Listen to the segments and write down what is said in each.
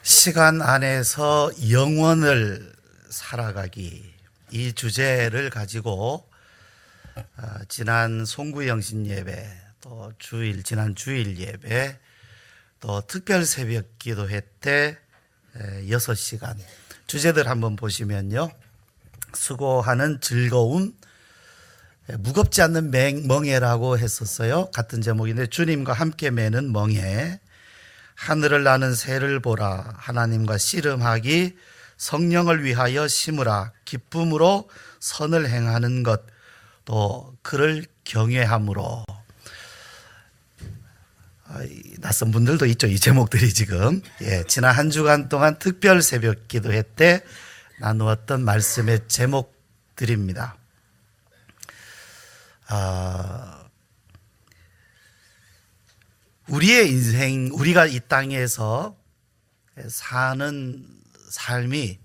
시간 안에서 영원을 살아가기, 이 주제를 가지고 지난 송구영신 예배, 또 지난 주일 예배, 또 특별 새벽 기도회 때 6시간 주제들 한번 보시면요, 수고하는 즐거움, 무겁지 않는 멍에라고 했었어요. 같은 제목인데, 주님과 함께 매는 멍에, 하늘을 나는 새를 보라, 하나님과 씨름하기, 성령을 위하여 심으라, 기쁨으로 선을 행하는 것, 또 그를 경외함으로. 낯선 분들도 있죠, 이 제목들이 지금. 지난 한 주간 동안 특별 새벽 기도회 때 나누었던 말씀의 제목들입니다. 우리의 인생, 우리가 이 땅에서 사는 삶이,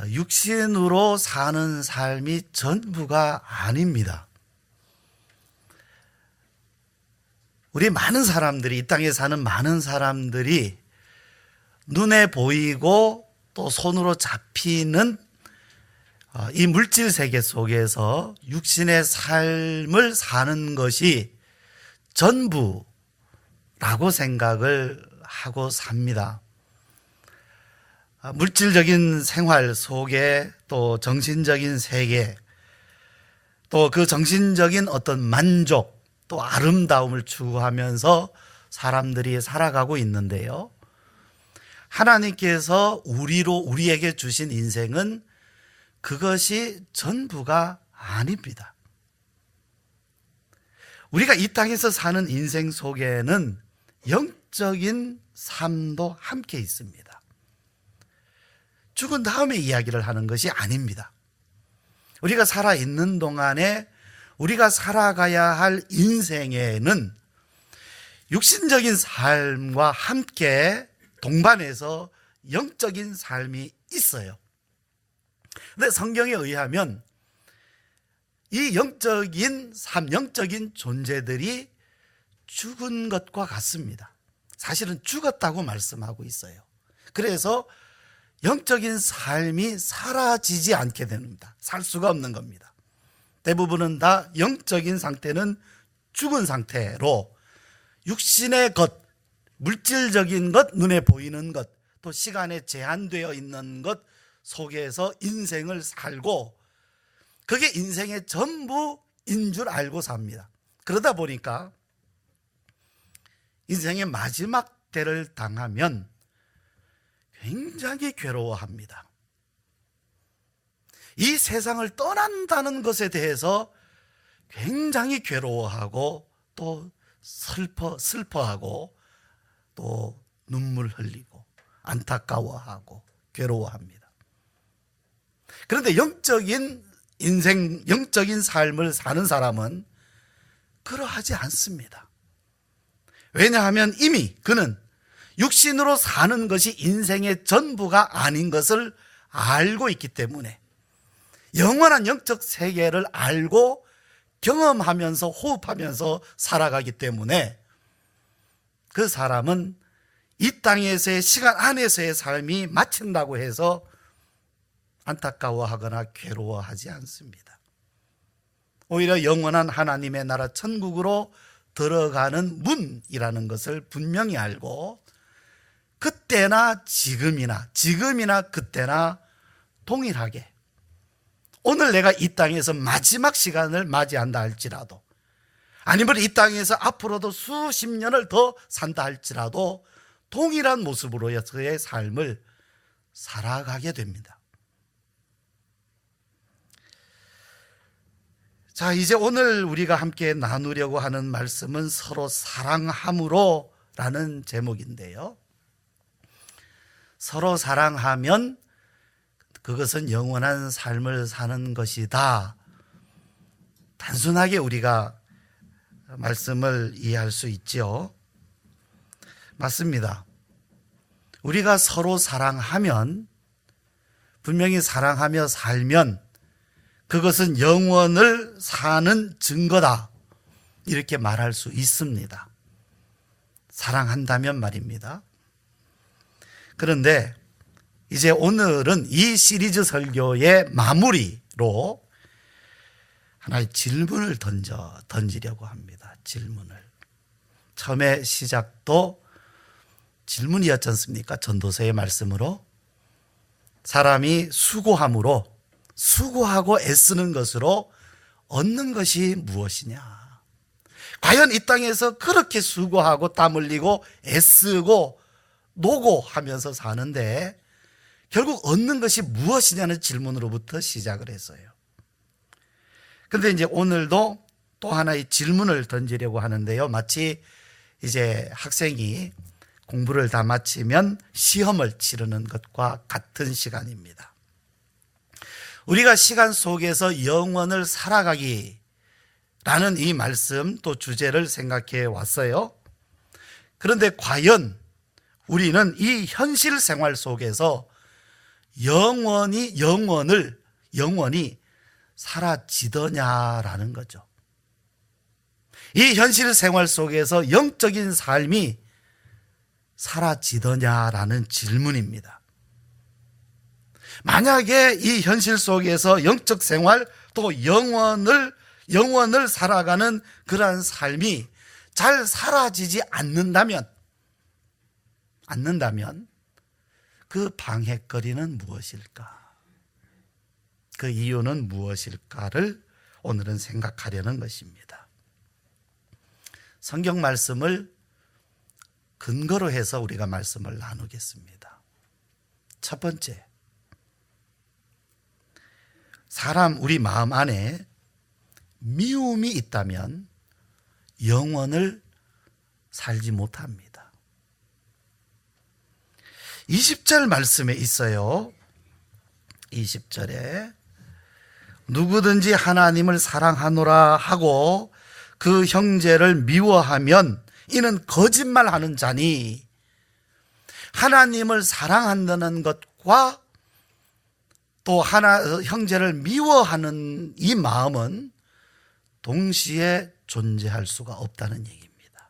육신으로 사는 삶이 전부가 아닙니다. 우리 많은 사람들이, 이 땅에 사는 많은 사람들이 눈에 보이고 또 손으로 잡히는 이 물질 세계 속에서 육신의 삶을 사는 것이 전부라고 생각을 하고 삽니다. 물질적인 생활 속에 또 정신적인 세계, 또 그 정신적인 어떤 만족, 또 아름다움을 추구하면서 사람들이 살아가고 있는데요, 하나님께서 우리에게 주신 인생은 그것이 전부가 아닙니다. 우리가 이 땅에서 사는 인생 속에는 영적인 삶도 함께 있습니다. 죽은 다음에 이야기를 하는 것이 아닙니다. 우리가 살아있는 동안에 우리가 살아가야 할 인생에는 육신적인 삶과 함께 동반해서 영적인 삶이 있어요. 그런데 성경에 의하면 이 영적인 삶, 영적인 존재들이 죽은 것과 같습니다. 사실은 죽었다고 말씀하고 있어요. 그래서 영적인 삶이 사라지지 않게 됩니다. 살 수가 없는 겁니다. 대부분은 다 영적인 상태는 죽은 상태로 육신의 것, 물질적인 것, 눈에 보이는 것, 또 시간에 제한되어 있는 것 속에서 인생을 살고, 그게 인생의 전부인 줄 알고 삽니다. 그러다 보니까 인생의 마지막 때를 당하면 굉장히 괴로워합니다. 이 세상을 떠난다는 것에 대해서 굉장히 괴로워하고, 또 슬퍼하고, 또 눈물 흘리고 안타까워하고 괴로워합니다. 그런데 영적인 인생, 영적인 삶을 사는 사람은 그러하지 않습니다. 왜냐하면 이미 그는 육신으로 사는 것이 인생의 전부가 아닌 것을 알고 있기 때문에, 영원한 영적 세계를 알고 경험하면서 호흡하면서 살아가기 때문에, 그 사람은 이 땅에서의 시간 안에서의 삶이 마친다고 해서 안타까워하거나 괴로워하지 않습니다. 오히려 영원한 하나님의 나라 천국으로 들어가는 문이라는 것을 분명히 알고, 그때나 지금이나 그때나 동일하게, 오늘 내가 이 땅에서 마지막 시간을 맞이한다 할지라도, 아니면 이 땅에서 앞으로도 수십 년을 더 산다 할지라도 동일한 모습으로의 삶을 살아가게 됩니다. 자, 이제 오늘 우리가 함께 나누려고 하는 말씀은 서로 사랑함으로 라는 제목인데요, 서로 사랑하면 그것은 영원한 삶을 사는 것이다. 단순하게 우리가 말씀을 이해할 수 있죠. 맞습니다. 우리가 서로 사랑하면, 분명히 사랑하며 살면 그것은 영원을 사는 증거다, 이렇게 말할 수 있습니다. 사랑한다면 말입니다. 그런데 이제 오늘은 이 시리즈 설교의 마무리로 하나의 질문을 던지려고 합니다. 질문을. 처음에 시작도 질문이었지 않습니까? 전도서의 말씀으로 사람이 수고함으로 수고하고 애쓰는 것으로 얻는 것이 무엇이냐? 과연 이 땅에서 그렇게 수고하고 땀 흘리고 애쓰고 노고하면서 사는데 결국 얻는 것이 무엇이냐는 질문으로부터 시작을 했어요. 그런데 이제 오늘도 또 하나의 질문을 던지려고 하는데요. 마치 이제 학생이 공부를 다 마치면 시험을 치르는 것과 같은 시간입니다. 우리가 시간 속에서 영원을 살아가기라는 이 말씀 또 주제를 생각해 왔어요. 그런데 과연 우리는 이 현실 생활 속에서 영원히 사라지더냐라는 거죠. 이 현실 생활 속에서 영적인 삶이 사라지더냐라는 질문입니다. 만약에 이 현실 속에서 영적 생활 또 영원을 살아가는 그러한 삶이 잘 사라지지 않는다면 그 방해거리는 무엇일까? 그 이유는 무엇일까를 오늘은 생각하려는 것입니다. 성경 말씀을 근거로 해서 우리가 말씀을 나누겠습니다. 첫 번째, 우리 마음 안에 미움이 있다면 영원을 살지 못합니다. 20절 말씀에 있어요. 20절에 누구든지 하나님을 사랑하노라 하고 그 형제를 미워하면 이는 거짓말하는 자니, 하나님을 사랑한다는 것과 또 형제를 미워하는 이 마음은 동시에 존재할 수가 없다는 얘기입니다.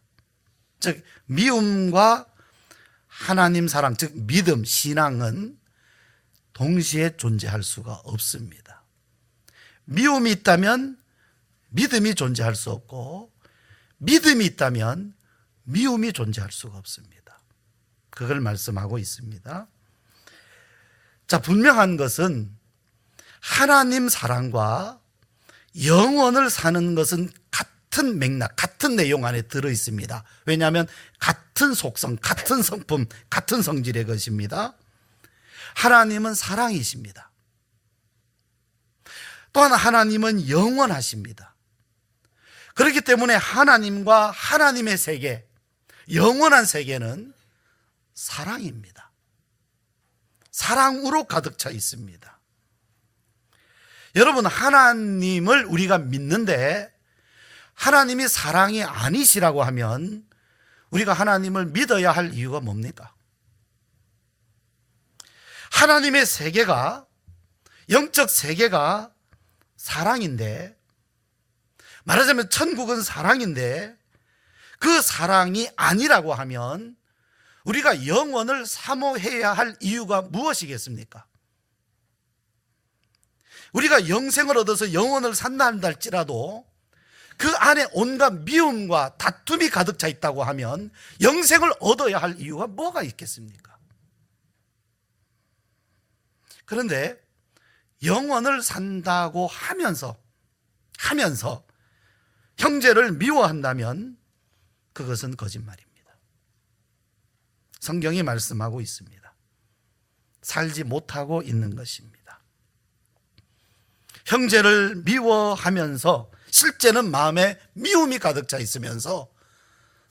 즉 미움과 하나님 사랑, 즉 믿음, 신앙은 동시에 존재할 수가 없습니다. 미움이 있다면 믿음이 존재할 수 없고, 믿음이 있다면 미움이 존재할 수가 없습니다. 그걸 말씀하고 있습니다. 자, 분명한 것은 하나님 사랑과 영원을 사는 것은 같은 맥락, 같은 내용 안에 들어 있습니다. 왜냐하면 같은 속성, 같은 성품, 같은 성질의 것입니다. 하나님은 사랑이십니다. 또한 하나님은 영원하십니다. 그렇기 때문에 하나님과 하나님의 세계, 영원한 세계는 사랑입니다. 사랑으로 가득 차 있습니다. 여러분, 하나님을 우리가 믿는데 하나님이 사랑이 아니시라고 하면 우리가 하나님을 믿어야 할 이유가 뭡니까? 하나님의 세계가, 영적 세계가 사랑인데, 말하자면 천국은 사랑인데 그 사랑이 아니라고 하면 우리가 영원을 사모해야 할 이유가 무엇이겠습니까? 우리가 영생을 얻어서 영원을 산다 할지라도 그 안에 온갖 미움과 다툼이 가득 차 있다고 하면 영생을 얻어야 할 이유가 뭐가 있겠습니까? 그런데 영원을 산다고 하면서 형제를 미워한다면 그것은 거짓말입니다. 성경이 말씀하고 있습니다. 살지 못하고 있는 것입니다. 형제를 미워하면서 실제는 마음에 미움이 가득 차 있으면서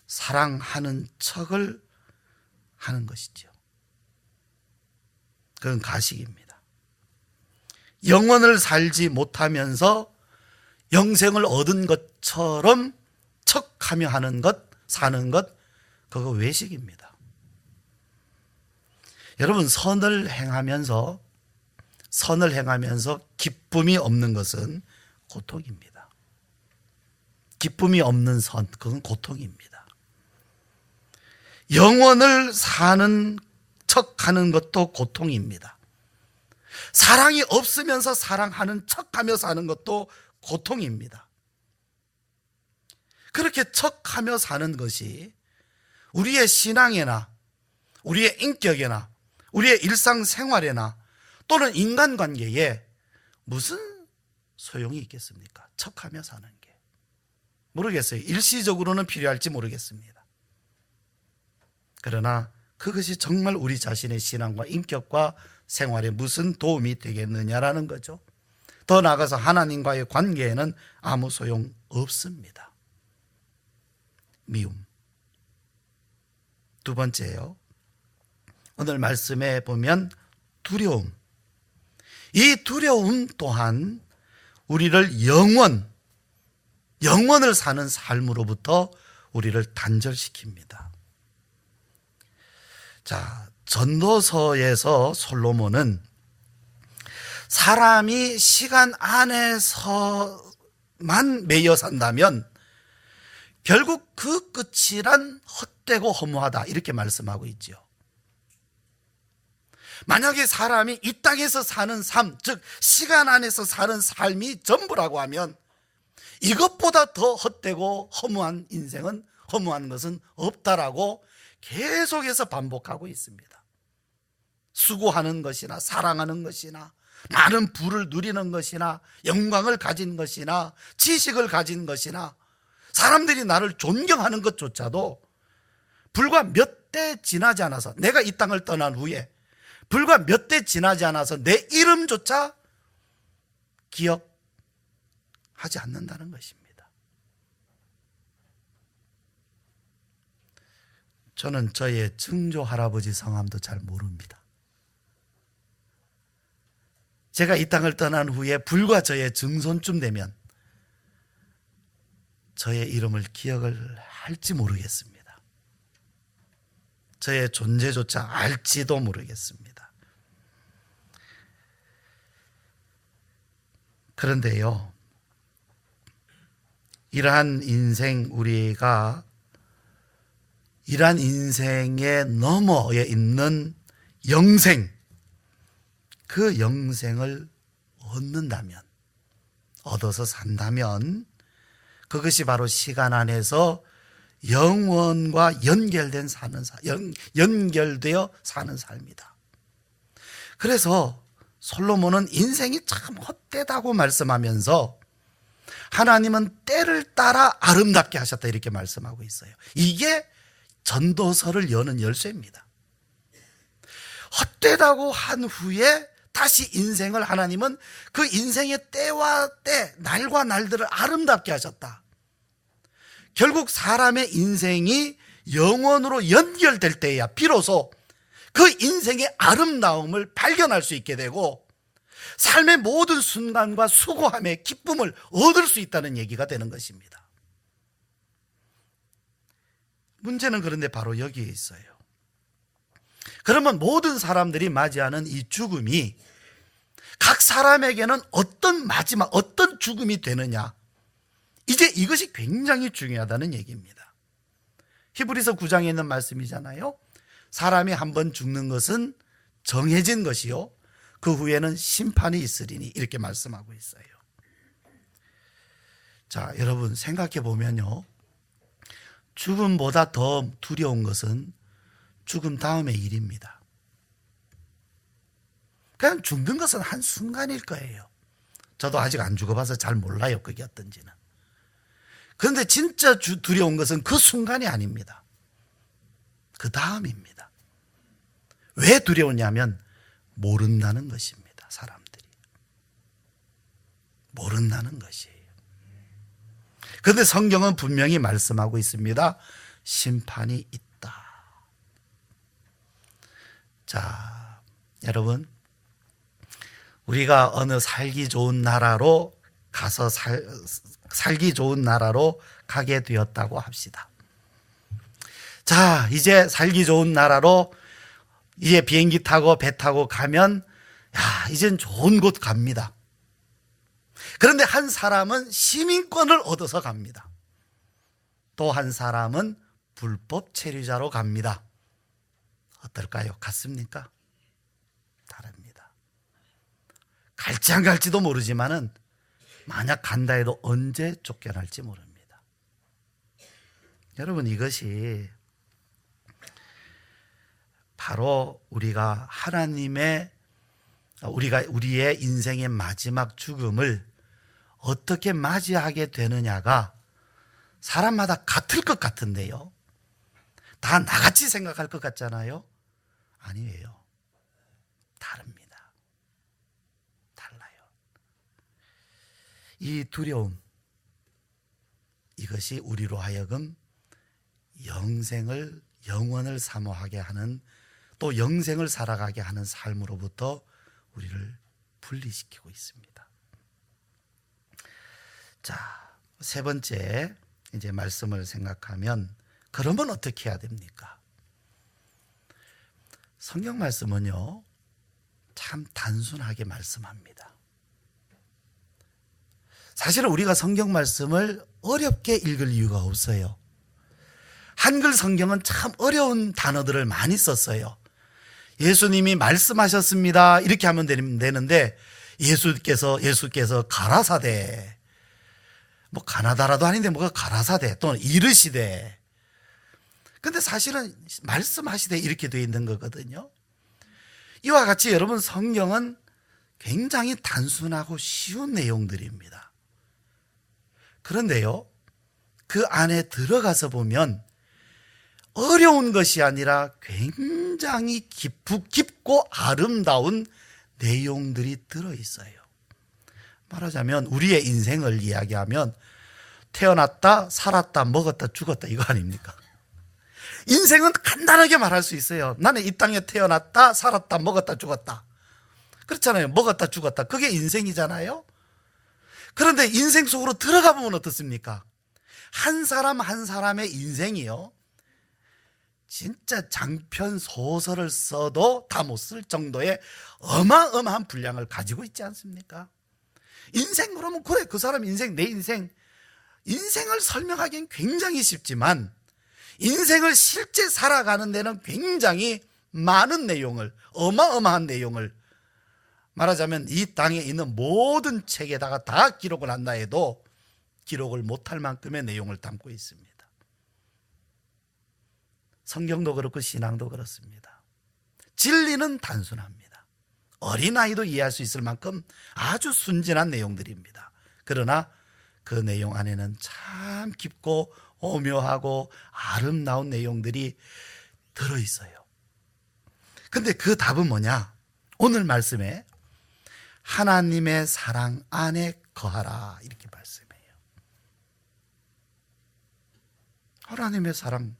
사랑하는 척을 하는 것이죠. 그건 가식입니다. 영원을 살지 못하면서 영생을 얻은 것처럼 척하며 하는 것, 사는 것, 그거 외식입니다. 여러분, 선을 행하면서 기쁨이 없는 것은 고통입니다. 기쁨이 없는 선, 그건 고통입니다. 영원을 사는 척하는 것도 고통입니다. 사랑이 없으면서 사랑하는 척하며 사는 것도 고통입니다. 그렇게 척하며 사는 것이 우리의 신앙에나 우리의 인격에나 우리의 일상생활에나 또는 인간관계에 무슨 소용이 있겠습니까? 척하며 사는 게. 모르겠어요. 일시적으로는 필요할지 모르겠습니다. 그러나 그것이 정말 우리 자신의 신앙과 인격과 생활에 무슨 도움이 되겠느냐라는 거죠. 더 나아가서 하나님과의 관계에는 아무 소용 없습니다. 미움. 두 번째요. 오늘 말씀에 보면 두려움. 이 두려움 또한 우리를 영원을 사는 삶으로부터 우리를 단절시킵니다. 자, 전도서에서 솔로몬은 사람이 시간 안에서만 매여 산다면 결국 그 끝이란 헛되고 허무하다 이렇게 말씀하고 있죠. 만약에 사람이 이 땅에서 사는 삶, 즉 시간 안에서 사는 삶이 전부라고 하면 이것보다 더 헛되고 허무한 인생은, 허무한 것은 없다라고 계속해서 반복하고 있습니다. 수고하는 것이나 사랑하는 것이나 많은 부를 누리는 것이나 영광을 가진 것이나 지식을 가진 것이나 사람들이 나를 존경하는 것조차도 불과 몇 대 지나지 않아서, 내가 이 땅을 떠난 후에 불과 몇 대 지나지 않아서 내 이름조차 기억하지 않는다는 것입니다. 저는 저의 증조 할아버지 성함도 잘 모릅니다. 제가 이 땅을 떠난 후에 불과 저의 증손쯤 되면 저의 이름을 기억을 할지 모르겠습니다. 저의 존재조차 알지도 모르겠습니다. 그런데요, 이러한 인생에 너머에 있는 영생, 그 영생을 얻어서 산다면 그것이 바로 시간 안에서 영원과 연결되어 사는 삶이다. 그래서 솔로몬은 인생이 참 헛되다고 말씀하면서 하나님은 때를 따라 아름답게 하셨다 이렇게 말씀하고 있어요. 이게 전도서를 여는 열쇠입니다. 헛되다고 한 후에 다시 인생을 하나님은 그 인생의 때와 때, 날과 날들을 아름답게 하셨다. 결국 사람의 인생이 영원으로 연결될 때야 비로소 그 인생의 아름다움을 발견할 수 있게 되고 삶의 모든 순간과 수고함의 기쁨을 얻을 수 있다는 얘기가 되는 것입니다. 문제는 그런데 바로 여기에 있어요. 그러면 모든 사람들이 맞이하는 이 죽음이 각 사람에게는 어떤 마지막, 어떤 죽음이 되느냐, 이제 이것이 굉장히 중요하다는 얘기입니다. 히브리서 9장에 있는 말씀이잖아요. 사람이 한번 죽는 것은 정해진 것이요 그 후에는 심판이 있으리니 이렇게 말씀하고 있어요. 자, 여러분 생각해 보면요, 죽음보다 더 두려운 것은 죽음 다음의 일입니다. 그냥 죽는 것은 한순간일 거예요. 저도 아직 안 죽어봐서 잘 몰라요, 그게 어떤지는. 그런데 진짜 두려운 것은 그 순간이 아닙니다. 그 다음입니다. 왜 두려우냐면 모른다는 것입니다. 사람들이 모른다는 것이에요. 그런데 성경은 분명히 말씀하고 있습니다. 심판이 있다. 자, 여러분, 우리가 어느 살기 좋은 나라로 가서 살기 좋은 나라로 가게 되었다고 합시다. 자, 이제 살기 좋은 나라로 이제 비행기 타고 배 타고 가면 이젠 좋은 곳 갑니다. 그런데 한 사람은 시민권을 얻어서 갑니다. 또 한 사람은 불법 체류자로 갑니다. 어떨까요? 같습니까? 다릅니다. 갈지 안 갈지도 모르지만은 만약 간다 해도 언제 쫓겨날지 모릅니다. 여러분, 이것이 바로 우리가 우리의 인생의 마지막 죽음을 어떻게 맞이하게 되느냐가 사람마다 같을 것 같은데요, 다 나같이 생각할 것 같잖아요. 아니에요. 다릅니다. 달라요. 이 두려움, 이것이 우리로 하여금 영원을 사모하게 하는, 또 영생을 살아가게 하는 삶으로부터 우리를 분리시키고 있습니다. 자, 세 번째 이제 말씀을 생각하면, 그러면 어떻게 해야 됩니까? 성경 말씀은요, 참 단순하게 말씀합니다. 사실은 우리가 성경 말씀을 어렵게 읽을 이유가 없어요. 한글 성경은 참 어려운 단어들을 많이 썼어요. 예수님이 말씀하셨습니다, 이렇게 하면 되는데, 예수께서 가라사대, 뭐 가나다라도 아닌데 뭐가 가라사대, 또는 이르시되. 근데 사실은 말씀하시되 이렇게 되어 있는 거거든요. 이와 같이 여러분, 성경은 굉장히 단순하고 쉬운 내용들입니다. 그런데요, 그 안에 들어가서 보면 어려운 것이 아니라 굉장히 깊고 아름다운 내용들이 들어있어요. 말하자면 우리의 인생을 이야기하면 태어났다, 살았다, 먹었다, 죽었다, 이거 아닙니까? 인생은 간단하게 말할 수 있어요. 나는 이 땅에 태어났다, 살았다, 먹었다, 죽었다. 그렇잖아요. 먹었다, 죽었다. 그게 인생이잖아요. 그런데 인생 속으로 들어가 보면 어떻습니까? 한 사람 한 사람의 인생이요, 진짜 장편 소설을 써도 다 못 쓸 정도의 어마어마한 분량을 가지고 있지 않습니까? 인생 그러면 그래, 그 사람 인생, 내 인생을 설명하기엔 굉장히 쉽지만 인생을 실제 살아가는 데는 굉장히 많은 내용을, 어마어마한 내용을, 말하자면 이 땅에 있는 모든 책에다가 다 기록을 한다 해도 기록을 못할 만큼의 내용을 담고 있습니다. 성경도 그렇고 신앙도 그렇습니다. 진리는 단순합니다. 어린아이도 이해할 수 있을 만큼 아주 순진한 내용들입니다. 그러나 그 내용 안에는 참 깊고 오묘하고 아름다운 내용들이 들어있어요. 근데 그 답은 뭐냐? 오늘 말씀에 하나님의 사랑 안에 거하라, 이렇게 말씀해요. 하나님의 사랑,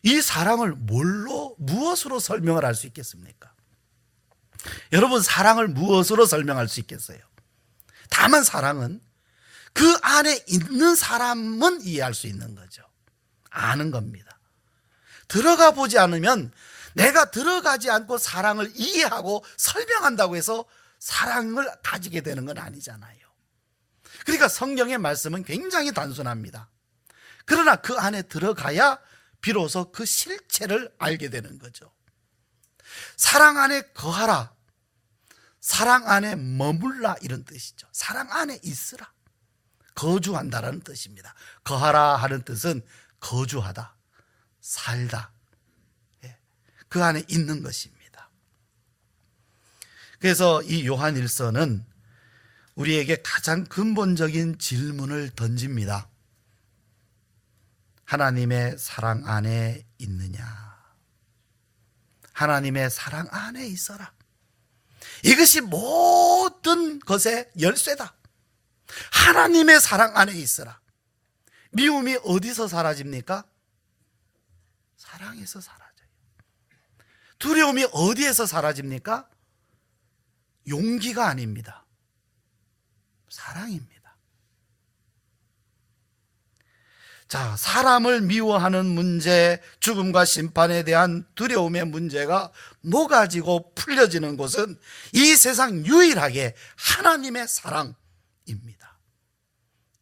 이 사랑을 무엇으로 설명을 할 수 있겠습니까? 여러분, 사랑을 무엇으로 설명할 수 있겠어요? 다만 사랑은 그 안에 있는 사람은 이해할 수 있는 거죠. 아는 겁니다. 들어가 보지 않으면, 내가 들어가지 않고 사랑을 이해하고 설명한다고 해서 사랑을 가지게 되는 건 아니잖아요. 그러니까 성경의 말씀은 굉장히 단순합니다. 그러나 그 안에 들어가야 비로소 그 실체를 알게 되는 거죠. 사랑 안에 거하라, 사랑 안에 머물라, 이런 뜻이죠. 사랑 안에 있으라, 거주한다라는 뜻입니다. 거하라 하는 뜻은 거주하다, 살다, 그 안에 있는 것입니다. 그래서 이 요한 1서는 우리에게 가장 근본적인 질문을 던집니다. 하나님의 사랑 안에 있느냐? 하나님의 사랑 안에 있어라. 이것이 모든 것의 열쇠다. 하나님의 사랑 안에 있어라. 미움이 어디서 사라집니까? 사랑에서 사라져요. 두려움이 어디에서 사라집니까? 용기가 아닙니다. 사랑입니다. 자, 사람을 미워하는 문제, 죽음과 심판에 대한 두려움의 문제가 녹아지고 풀려지는 곳은 이 세상 유일하게 하나님의 사랑입니다.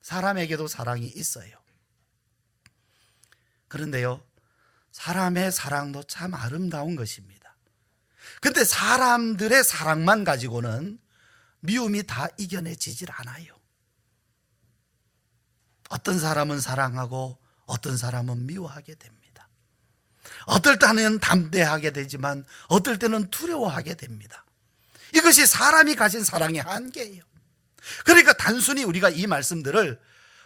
사람에게도 사랑이 있어요. 그런데요, 사람의 사랑도 참 아름다운 것입니다. 근데 사람들의 사랑만 가지고는 미움이 다 이겨내지질 않아요. 어떤 사람은 사랑하고 어떤 사람은 미워하게 됩니다. 어떨 때는 담대하게 되지만 어떨 때는 두려워하게 됩니다. 이것이 사람이 가진 사랑의 한계예요. 그러니까 단순히 우리가 이 말씀들을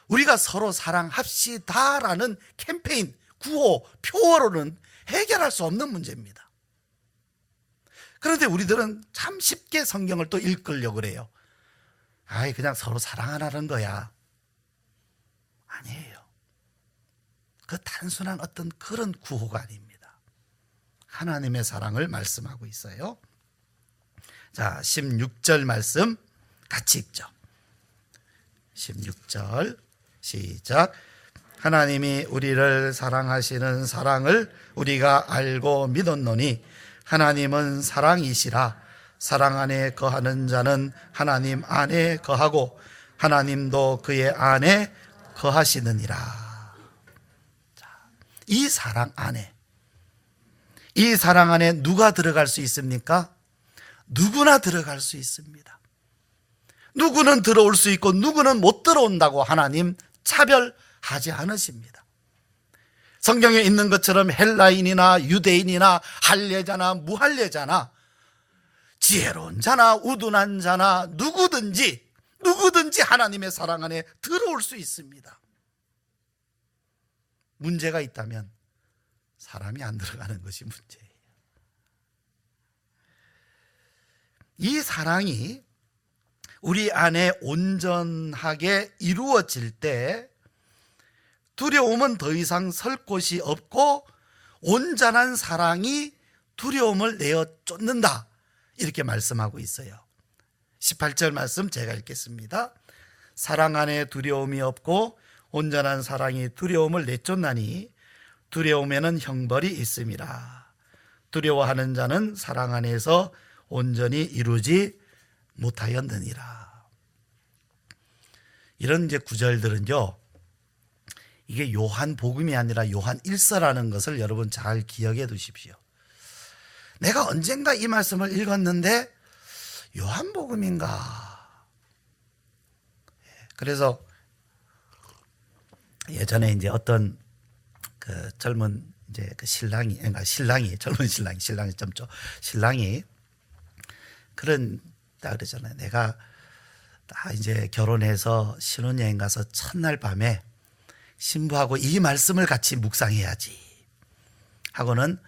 우리가 서로 사랑합시다라는 캠페인, 구호, 표어로는 해결할 수 없는 문제입니다. 그런데 우리들은 참 쉽게 성경을 또 읽으려고 그래요. 그냥 서로 사랑하라는 거야. 아니에요. 그 단순한 어떤 그런 구호가 아닙니다. 하나님의 사랑을 말씀하고 있어요. 자, 16절 말씀 같이 읽죠. 16절 시작. 하나님이 우리를 사랑하시는 사랑을 우리가 알고 믿었노니 하나님은 사랑이시라. 사랑 안에 거하는 자는 하나님 안에 거하고 하나님도 그의 안에 거하시느니라. 자, 이 사랑 안에 누가 들어갈 수 있습니까? 누구나 들어갈 수 있습니다. 누구는 들어올 수 있고 누구는 못 들어온다고 하나님 차별하지 않으십니다. 성경에 있는 것처럼 헬라인이나 유대인이나 할례자나 무할례자나 지혜로운 자나 우둔한 자나 누구든지 하나님의 사랑 안에 들어올 수 있습니다. 문제가 있다면 사람이 안 들어가는 것이 문제예요. 이 사랑이 우리 안에 온전하게 이루어질 때 두려움은 더 이상 설 곳이 없고 온전한 사랑이 두려움을 내어 쫓는다, 이렇게 말씀하고 있어요. 18절 말씀 제가 읽겠습니다. 사랑 안에 두려움이 없고 온전한 사랑이 두려움을 내쫓나니 두려움에는 형벌이 있음이라. 두려워하는 자는 사랑 안에서 온전히 이루지 못하였느니라. 이런 이제 구절들은요, 이게 요한 복음이 아니라 요한 1서라는 것을 여러분 잘 기억해 두십시오. 내가 언젠가 이 말씀을 읽었는데 요한 복음인가? 그래서 예전에 이제 어떤 그 젊은 이제 그 신랑이 그런 딱 그러잖아요. 내가 다 이제 결혼해서 신혼여행 가서 첫날 밤에 신부하고 이 말씀을 같이 묵상해야지 하고는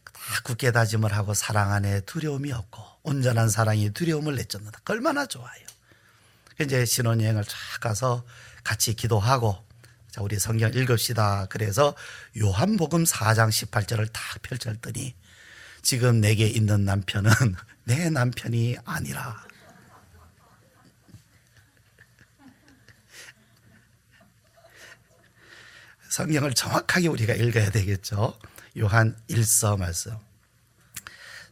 다 굳게 다짐을 하고 사랑 안에 두려움이 없고 온전한 사랑이 두려움을 내쫓는다. 얼마나 좋아요. 이제 신혼여행을 쫙 가서 같이 기도하고, 자, 우리 성경 읽읍시다. 그래서 요한복음 4장 18절을 딱 펼쳤더니 지금 내게 있는 남편은 내 남편이 아니라. 성경을 정확하게 우리가 읽어야 되겠죠. 요한 1서 말씀.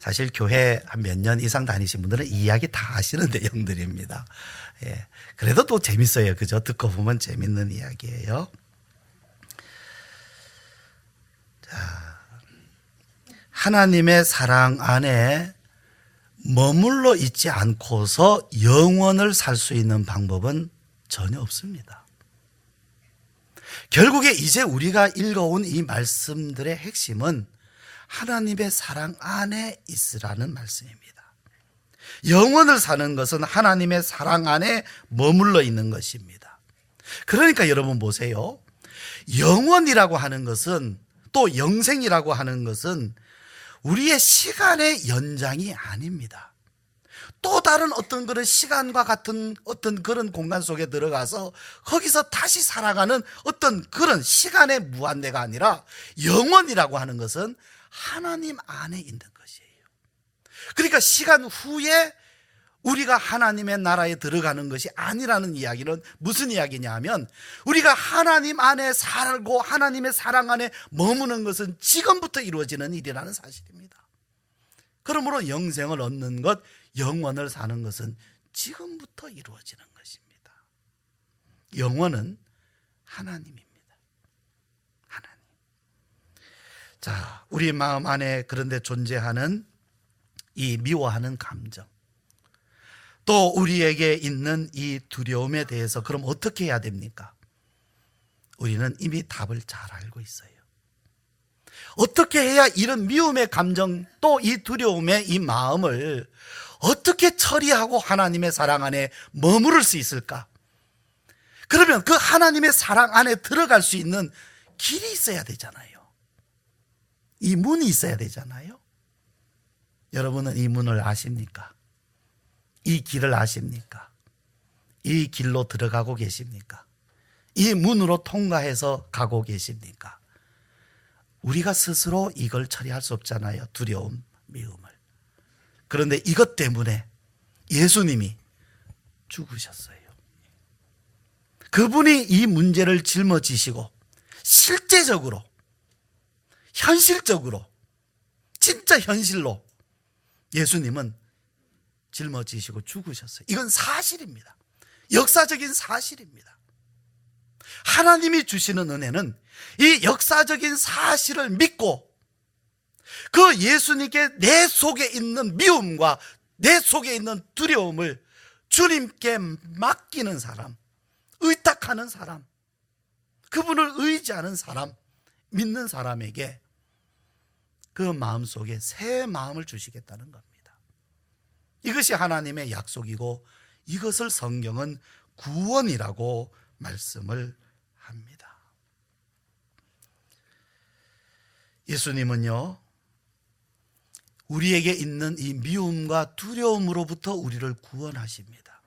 사실 교회 한 몇 년 이상 다니신 분들은 이 이야기 다 아시는 내용들입니다. 예. 그래도 또 재밌어요. 그죠? 듣고 보면 재밌는 이야기예요. 자, 하나님의 사랑 안에 머물러 있지 않고서 영원을 살 수 있는 방법은 전혀 없습니다. 결국에 이제 우리가 읽어온 이 말씀들의 핵심은 하나님의 사랑 안에 있으라는 말씀입니다. 영원을 사는 것은 하나님의 사랑 안에 머물러 있는 것입니다. 그러니까 여러분 보세요. 영원이라고 하는 것은, 또 영생이라고 하는 것은 우리의 시간의 연장이 아닙니다. 또 다른 어떤 그런 시간과 같은 어떤 그런 공간 속에 들어가서 거기서 다시 살아가는 어떤 그런 시간의 무한대가 아니라, 영원이라고 하는 것은 하나님 안에 있는 것이에요. 그러니까 시간 후에 우리가 하나님의 나라에 들어가는 것이 아니라는 이야기는 무슨 이야기냐 하면, 우리가 하나님 안에 살고 하나님의 사랑 안에 머무는 것은 지금부터 이루어지는 일이라는 사실입니다. 그러므로 영생을 얻는 것, 영원을 사는 것은 지금부터 이루어지는 것입니다. 영원은 하나님입니다. 하나님. 자, 우리 마음 안에 그런데 존재하는 이 미워하는 감정, 또 우리에게 있는 이 두려움에 대해서 그럼 어떻게 해야 됩니까? 우리는 이미 답을 잘 알고 있어요. 어떻게 해야 이런 미움의 감정, 또 이 두려움의 이 마음을 어떻게 처리하고 하나님의 사랑 안에 머무를 수 있을까? 그러면 그 하나님의 사랑 안에 들어갈 수 있는 길이 있어야 되잖아요. 이 문이 있어야 되잖아요. 여러분은 이 문을 아십니까? 이 길을 아십니까? 이 길로 들어가고 계십니까? 이 문으로 통과해서 가고 계십니까? 우리가 스스로 이걸 처리할 수 없잖아요. 두려움, 미움을. 그런데 이것 때문에 예수님이 죽으셨어요. 그분이 이 문제를 짊어지시고 실제적으로, 현실적으로, 진짜 현실로 예수님은 짊어지시고 죽으셨어요. 이건 사실입니다. 역사적인 사실입니다. 하나님이 주시는 은혜는 이 역사적인 사실을 믿고 그 예수님께 내 속에 있는 미움과 내 속에 있는 두려움을 주님께 맡기는 사람, 의탁하는 사람, 그분을 의지하는 사람, 믿는 사람에게 그 마음속에 새 마음을 주시겠다는 겁니다. 이것이 하나님의 약속이고 이것을 성경은 구원이라고 말씀을 합니다. 예수님은요, 우리에게 있는 이 미움과 두려움으로부터 우리를 구원하십니다.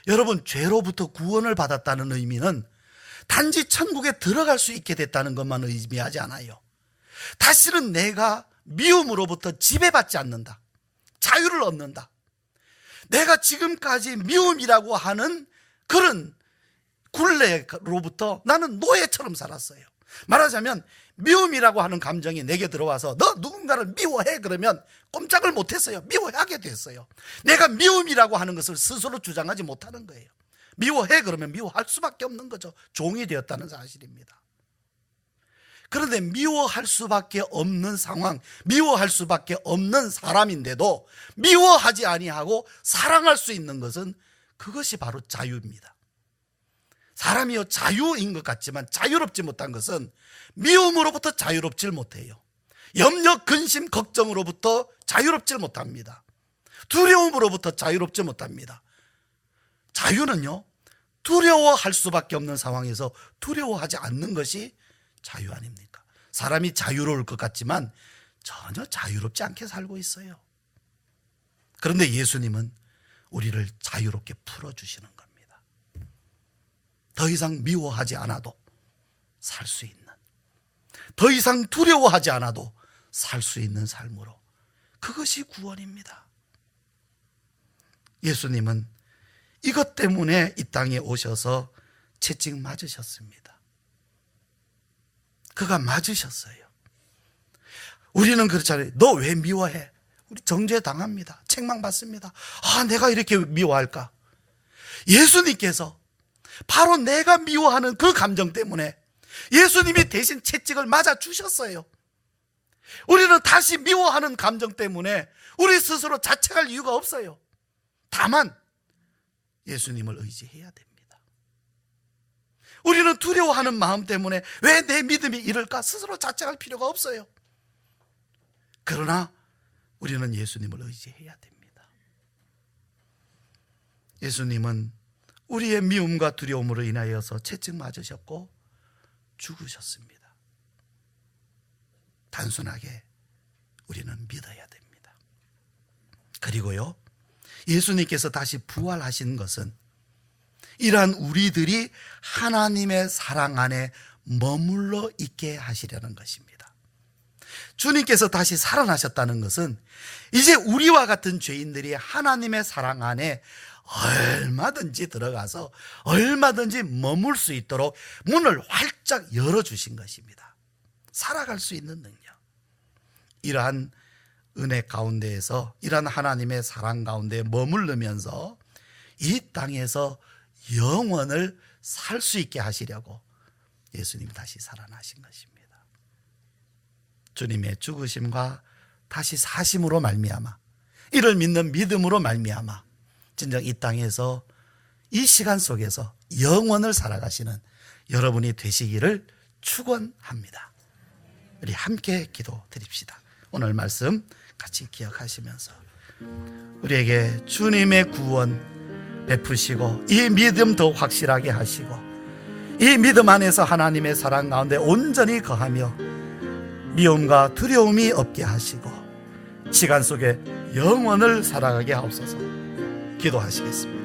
여러분, 죄로부터 구원을 받았다는 의미는 단지 천국에 들어갈 수 있게 됐다는 것만 의미하지 않아요. 다시는 내가 미움으로부터 지배받지 않는다. 자유를 얻는다. 내가 지금까지 미움이라고 하는 그런 굴레로부터 나는 노예처럼 살았어요. 말하자면 미움이라고 하는 감정이 내게 들어와서 너 누군가를 미워해 그러면 꼼짝을 못했어요. 미워하게 됐어요. 내가 미움이라고 하는 것을 스스로 주장하지 못하는 거예요. 미워해 그러면 미워할 수밖에 없는 거죠. 종이 되었다는 사실입니다. 그런데 미워할 수밖에 없는 상황, 미워할 수밖에 없는 사람인데도 미워하지 아니하고 사랑할 수 있는 것은 그것이 바로 자유입니다. 사람이요, 자유인 것 같지만 자유롭지 못한 것은 미움으로부터 자유롭질 못해요. 염려, 근심, 걱정으로부터 자유롭질 못합니다. 두려움으로부터 자유롭지 못합니다. 자유는요, 두려워할 수밖에 없는 상황에서 두려워하지 않는 것이 자유 아닙니까? 사람이 자유로울 것 같지만 전혀 자유롭지 않게 살고 있어요. 그런데 예수님은 우리를 자유롭게 풀어주시는 겁니다. 더 이상 미워하지 않아도 살 수 있는, 더 이상 두려워하지 않아도 살 수 있는 삶으로, 그것이 구원입니다. 예수님은 이것 때문에 이 땅에 오셔서 채찍 맞으셨습니다. 그가 맞으셨어요. 우리는 그렇잖아요. 너 왜 미워해? 우리 정죄 당합니다. 책망받습니다. 아, 내가 이렇게 미워할까? 예수님께서 바로 내가 미워하는 그 감정 때문에 예수님이 대신 채찍을 맞아 주셨어요. 우리는 다시 미워하는 감정 때문에 우리 스스로 자책할 이유가 없어요. 다만 예수님을 의지해야 됩니다. 우리는 두려워하는 마음 때문에 왜 내 믿음이 이럴까 스스로 자책할 필요가 없어요. 그러나 우리는 예수님을 의지해야 됩니다. 예수님은 우리의 미움과 두려움으로 인하여서 채찍 맞으셨고 죽으셨습니다. 단순하게 우리는 믿어야 됩니다. 그리고요, 예수님께서 다시 부활하신 것은 이러한 우리들이 하나님의 사랑 안에 머물러 있게 하시려는 것입니다. 주님께서 다시 살아나셨다는 것은 이제 우리와 같은 죄인들이 하나님의 사랑 안에 얼마든지 들어가서 얼마든지 머물 수 있도록 문을 활짝 열어주신 것입니다. 살아갈 수 있는 능력. 이러한 은혜 가운데에서, 이러한 하나님의 사랑 가운데 머무르면서 이 땅에서 영원을 살 수 있게 하시려고 예수님이 다시 살아나신 것입니다. 주님의 죽으심과 다시 사심으로 말미암아, 이를 믿는 믿음으로 말미암아 진정 이 땅에서 이 시간 속에서 영원을 살아가시는 여러분이 되시기를 축원합니다. 우리 함께 기도드립시다. 오늘 말씀 같이 기억하시면서 우리에게 주님의 구원 베푸시고 이 믿음 더 확실하게 하시고 이 믿음 안에서 하나님의 사랑 가운데 온전히 거하며 미움과 두려움이 없게 하시고 시간 속에 영원을 살아가게 하옵소서. 기도하시겠습니다.